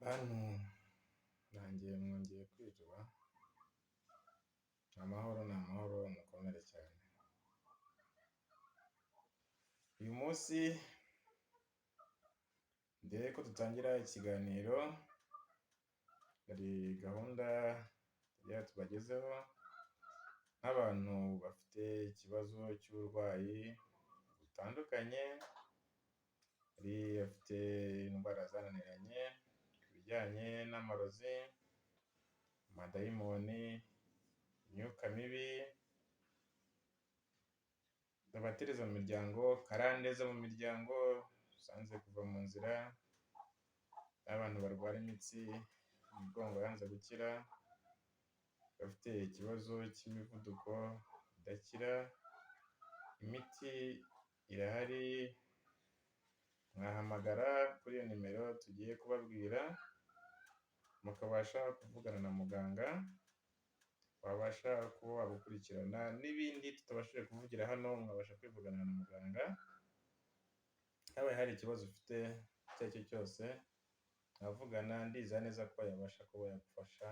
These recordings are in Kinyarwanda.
Bantu nanjye mwongeye kwiriwa, amahoro ni amahoro mukomere cyane. Uyu munsi mbere ko dutangira ikiganiro hari gahunda tubagezeho nk'abantu bafite ikibazo cy'uburwayi butandukanye, hari abafite indwara zananiranye, ibijyanye n'amarozi, amadayimoni, imyuka mibi, abatereza mu miryango, karande zo mu miryango zanze kuva mu nzira, n'abantu barwara imitsi, imigongo yanze gukira, bafite ikibazo cy'imivuduko idakira, imiti irahari, mwahamagara kuri iyo nimero tugiye kubabwira, mukabasha kuvugana na muganga, wabasha kuba wagukurikirana n'ibindi tutabashije kuvugira hano mwabasha kwivugana na muganga, habaye hari ikibazo ufite icyo ari cyo cyose mwavugana, ndizera neza ko yabasha kuba yagufasha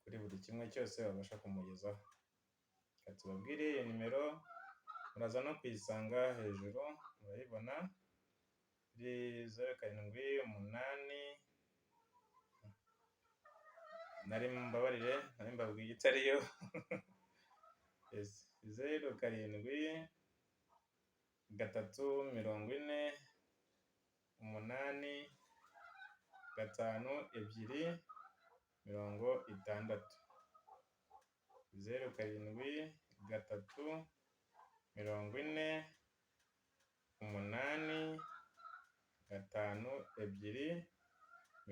kuri buri kimwe cyose wabasha kumugezaho. Reka tubabwire iyo nimero, muraza no kuyisanga hejuru murayibona, kuri 0788 nari mbabwire itariyo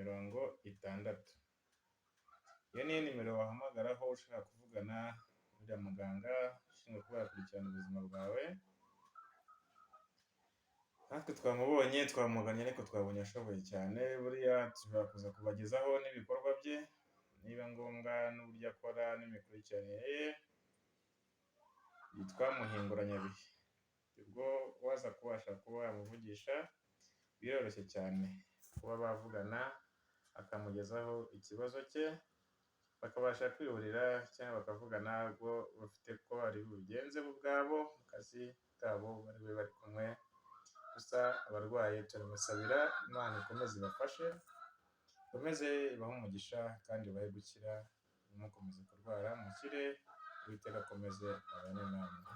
0788 iyo niyo nimero wahamagaraho ushaka kuvugana n'uriya muganga ushinzwe kuba yakurikirana ubuzima bwawe. Natwe twamubonye twamuganye ariko twabonye ashoboye cyane, buriya tushobora kuza kubagezaho n'ibikorwa bye niba ngombwa n'uburyo akora n'imikurikiranire ye. Yitwa Muhinguranyabihe, ubwo waza kubasha kuba yamuvugisha biroroshye cyane kuba bavugana akamugezaho ikibazo cye, bakabasha kwihurira cyangwa bakavugana ubwo bafite ko bari bubigenze bo ubwabo mu kazi kabo bari kumwe. Gusa abarwayi turabasabira Imana ikomeze ibafashe, ikomeze ibahe umugisha kandi ibahe gukira, ntimukomeze kurwara mukire, Uwiteka akomeze abane namwe.